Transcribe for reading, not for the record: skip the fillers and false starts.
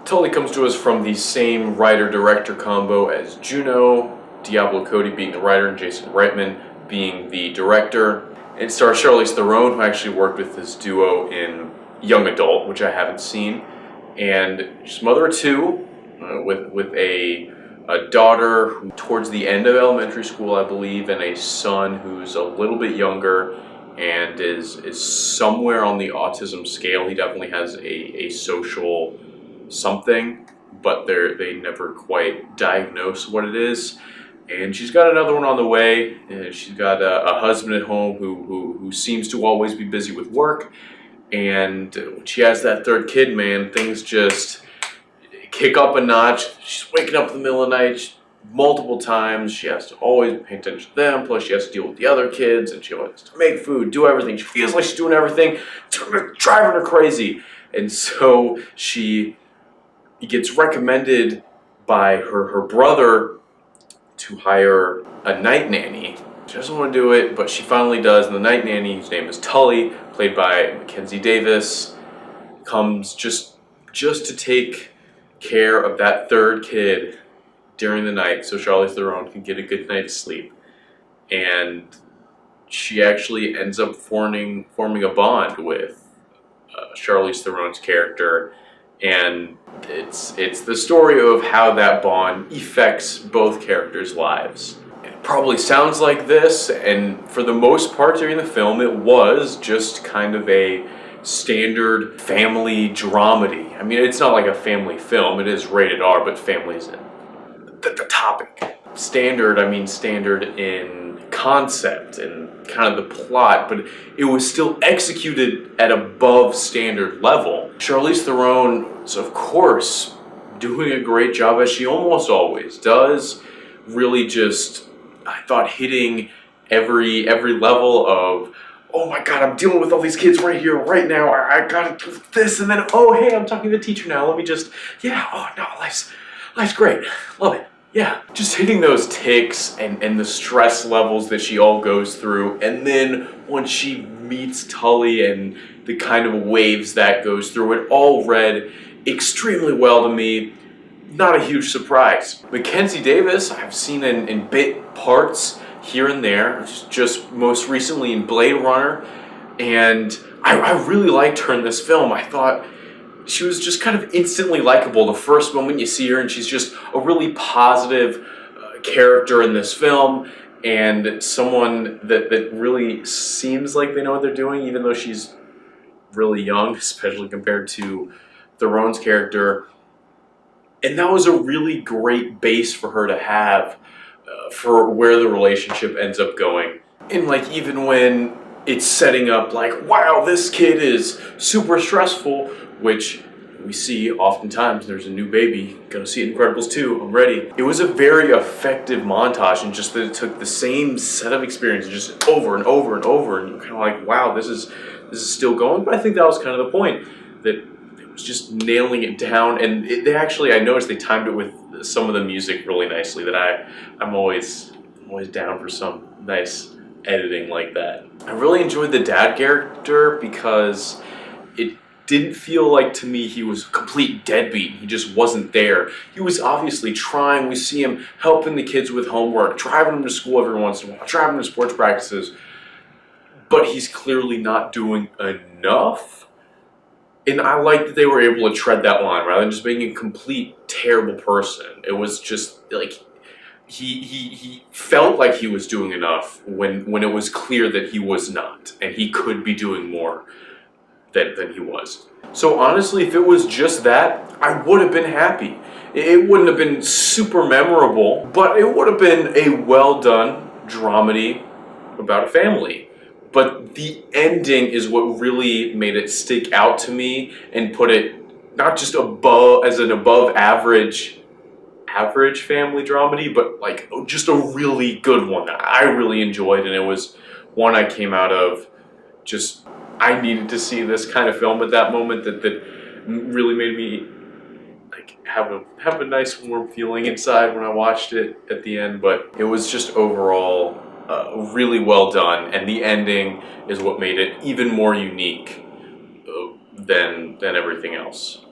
Tully comes to us from the same writer-director combo as Juno, Diablo Cody being the writer and Jason Reitman being the director. It stars Charlize Theron, who actually worked with this duo in Young Adult, which I haven't seen, and she's mother of two, with a daughter who, towards the end of elementary school, I believe, and a son who's a little bit younger and is somewhere on the autism scale. He definitely has a social something, but they never quite diagnose what it is. And she's got another one on the way. And she's got a husband at home who seems to always be busy with work. And when she has that third kid, man, things just kick up a notch. She's waking up in the middle of the night multiple times. She has to always pay attention to them. Plus, she has to deal with the other kids, and she always has to make food, do everything. She feels like she's doing everything. It's driving her crazy. And so she gets recommended by her brother to hire a night nanny. She doesn't want to do it, but she finally does, and the night nanny, whose name is Tully, played by Mackenzie Davis, comes just to take care of that third kid during the night so Charlize Theron can get a good night's sleep. And she actually ends up forming a bond with Charlize Theron's character, and it's the story of how that bond affects both characters' lives. It probably sounds like this, and for the most part during the film it was just kind of a standard family dramedy. I mean, it's not like a family film, it is rated R, but family isn't the topic. Standard, I mean standard in concept and kind of the plot, but it was still executed at above standard level. Charlize Theron is, of course, doing a great job, as she almost always does. Really just, I thought, hitting every level of, oh my god, I'm dealing with all these kids right here, right now, I gotta do this, and then, oh hey, I'm talking to the teacher now, let me just, yeah, oh no, life's great, love it. Yeah, just hitting those ticks and the stress levels that she all goes through, and then when she meets Tully and the kind of waves that goes through, it all read extremely well to me. Not a huge surprise. Mackenzie Davis, I've seen in bit parts here and there, just most recently in Blade Runner, and I really liked her in this film. I thought she was just kind of instantly likable the first moment you see her, and she's just a really positive character in this film, and someone that really seems like they know what they're doing, even though she's really young, especially compared to Theron's character. And that was a really great base for her to have for where the relationship ends up going. And like, even when it's setting up like, wow, this kid is super stressful, which we see oftentimes. There's a new baby, gonna see it in Incredibles 2, I'm ready. It was a very effective montage, and just that it took the same set of experiences just over and over and over, and you're kind of like, wow, this is still going. But I think that was kind of the point, that it was just nailing it down. And they actually, I noticed they timed it with some of the music really nicely, that I'm always down for some nice editing like that. I really enjoyed the dad character because it didn't feel like, to me, he was a complete deadbeat. He just wasn't there. He was obviously trying. We see him helping the kids with homework, driving them to school every once in a while, driving them to sports practices, but he's clearly not doing enough. And I like that they were able to tread that line rather than just being a complete terrible person. It was just like, he felt like he was doing enough when it was clear that he was not, and he could be doing more than he was. So honestly, if it was just that, I would have been happy. It wouldn't have been super memorable, but it would have been a well done dramedy about a family. But the ending is what really made it stick out to me and put it not just above, as an above average family dramedy, but like just a really good one that I really enjoyed. And it was one I came out of just, I needed to see this kind of film at that moment, that really made me like have a nice warm feeling inside when I watched it at the end. But it was just overall really well done, and the ending is what made it even more unique than everything else.